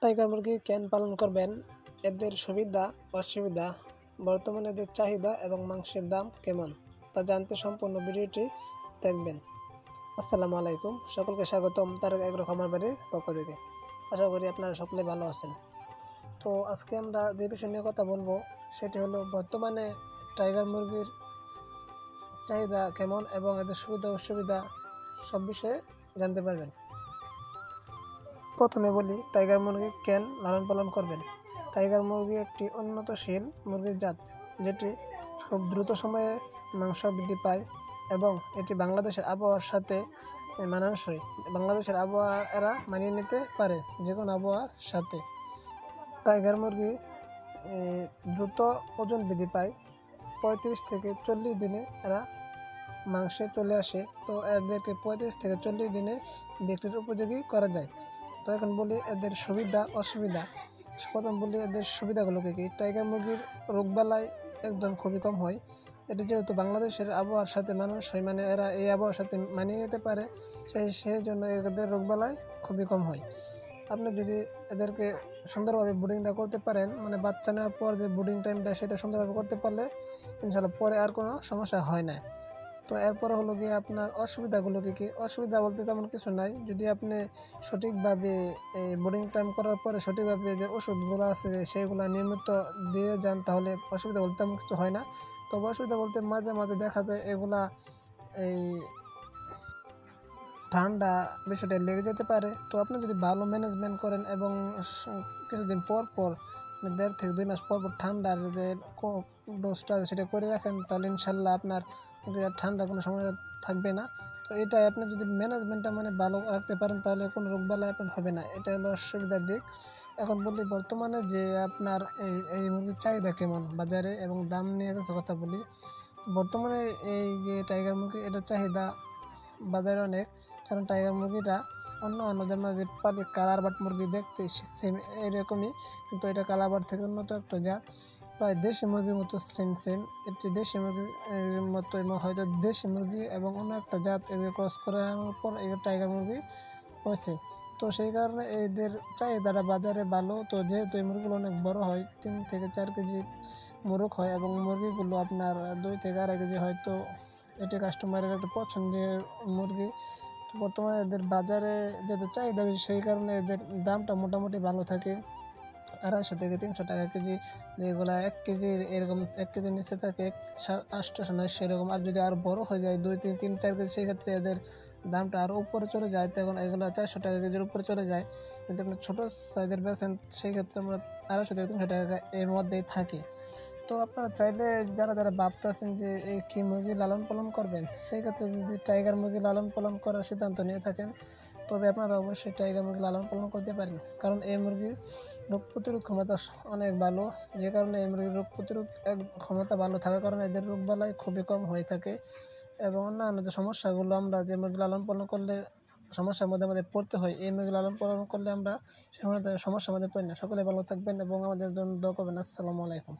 Tiger মুরগি কেন পালন করবেন, এদের সুবিধা অসুবিধা, বর্তমানে এদের চাহিদা এবং মাংসের দাম কেমন তা জানতে সম্পূর্ণ ভিডিওটি দেখবেন। আসসালামু আলাইকুম, সকলকে স্বাগতম তারেক এগ্রো খামার বাড়ির পক্ষ থেকে। আশা করি আপনারা সকলে ভালো আছেন। তো আজকে আমরা যে বিষয় নিয়ে কথা বলবো সেটি হলো বর্তমানে টাইগার মুরগির চাহিদা কেমন এবং এদের সুবিধা অসুবিধা সব বিষয়ে জানতে পারবেন। প্রথমে বলি টাইগার মুরগি কেন লালন পালন করবেন। টাইগার মুরগি একটি উন্নতশীল মুরগির জাত, যেটি খুব দ্রুত সময়ে মাংস বৃদ্ধি পায় এবং এটি বাংলাদেশের আবহাওয়ার সাথে মানানসই। বাংলাদেশের আবহাওয়া এরা মানিয়ে নিতে পারে যে কোনো আবহাওয়ার সাথে। টাইগার মুরগি দ্রুত ওজন বৃদ্ধি পায়, 35 থেকে 40 দিনে এরা মাংসে চলে আসে। তো এদেরকে 35 থেকে 40 দিনে বিক্রির উপযোগী করা যায়। তো এখন বলি এদের সুবিধা অসুবিধা। প্রথম বলি এদের সুবিধাগুলোকে কি। টাইগার মুরগির রোগবালাই একদম খুবই কম হয়। এটি যেহেতু বাংলাদেশের আবহাওয়ার সাথে মানানসই, মানে এরা এই আবহাওয়ার সাথে মানিয়ে নিতে পারে, সেই জন্য এদের রোগবালাই খুবই কম হয়। আপনি যদি এদেরকে সুন্দরভাবে ব্রিডিংটা করতে পারেন, মানে বাচ্চা নেওয়ার পর যে ব্রিডিং টাইমটা সেটা সুন্দরভাবে করতে পারলে ইনশাল্লাহ পরে আর কোনো সমস্যা হয় না। তো এরপরে হলো গিয়ে আপনার অসুবিধাগুলো কী। অসুবিধা বলতে তেমন কিছু নাই। যদি আপনি সঠিকভাবে এই বোর্ডিং টাইম করার পরে সঠিকভাবে যে ওষুধগুলো আছে সেইগুলো নিয়মিত দিয়ে যান, তাহলে অসুবিধা বলতে তেমন কিছু হয় না। তবে অসুবিধা বলতে মাঝে মাঝে দেখা যায় এগুলা এই ঠান্ডা বিষয়টা লেগে যেতে পারে। তো আপনি যদি ভালো ম্যানেজমেন্ট করেন এবং কিছুদিন পর 1.5 থেকে 2 মাস পর ঠান্ডার যে ডোজটা সেটা করে রাখেন, তাহলে ইনশাল্লাহ আপনার ঠান্ডার কোনো সমস্যা থাকবে না। তো এটাই আপনি যদি ম্যানেজমেন্টটা মানে ভালো রাখতে পারেন, তাহলে কোনো রোগবালাই আপনার হবে না। এটা হলো অসুবিধার দিক। এখন বলি বর্তমানে যে আপনার এই মুরগির চাহিদা কেমন বাজারে এবং দাম নিয়ে কিছু কথা বলি। বর্তমানে এই যে টাইগার মুরগি, এটার চাহিদা বাজারে অনেক। কারণ টাইগার মুরগিটা অন্য যেমন যে পালি কালার বাট মুরগি দেখতে সেম এরকমই, কিন্তু এটা কালার বাট থেকে উন্নত একটা জাত, প্রায় দেশি মুরগির মতো সেম। এটি দেশি মুরগির মতো হয়তো দেশি মুরগি এবং অন্য একটা জাত এদের ক্রস করানোর পর এই টাইগার মুরগি হয়েছে। তো সেই কারণে এদের চাহিদাটা বাজারে ভালো। তো যেহেতু এই মুরগিগুলো অনেক বড় হয়, 3 থেকে 4 কেজি মোরগ হয় এবং মুরগিগুলো আপনার 2 থেকে 2.5 কেজি হয়। তো এটি কাস্টমারের একটা পছন্দের মুরগি। তো বর্তমানে এদের বাজারে যেহেতু চাহিদা বেশি, সেই কারণে এদের দামটা মোটামুটি ভালো থাকে। 250 থেকে 300 টাকা কেজি, যেগুলো 1 কেজি এরকম 1 কেজির নিচে থাকে 800-900 এরকম। আর যদি আরও বড় হয়ে যায় 2-3-4 কেজি, সেক্ষেত্রে এদের দামটা আরও উপরে চলে যায়, তখন এগুলো 400 টাকা কেজির উপরে চলে যায়। কিন্তু আপনি ছোটো সাইজের বেচেন, সেই ক্ষেত্রে আমরা 250 থেকে 300 টাকা এর মধ্যেই থাকি। তো আপনারা চাইলে যারা ভাবতেছেন যে এই কি মুরগি লালন পালন করবেন, সেই ক্ষেত্রে যদি টাইগার মুরগি লালন পালন করার সিদ্ধান্ত নিয়ে থাকেন, তবে আপনারা অবশ্যই টাইগার মুরগি লালন পালন করতে পারেন। কারণ এই মুরগির রোগ প্রতিরোধ ক্ষমতা অনেক ভালো, যে কারণে এই মুরগির রোগ প্রতিরোধ ক্ষমতা ভালো থাকার কারণে এদের রোগবালাই খুবই কম হয়ে থাকে। এবং অন্যান্য যে সমস্যাগুলো আমরা যে মুরগি লালন পালন করলে সমস্যার মধ্যে আমাদের পড়তে হয়, এই মুরগি লালন পালন করলে আমরা সমস্যার মধ্যে পড়ি না। সকলে ভালো থাকবেন এবং আমাদের জন্য দোয়া করবেন। আসসালামু আলাইকুম।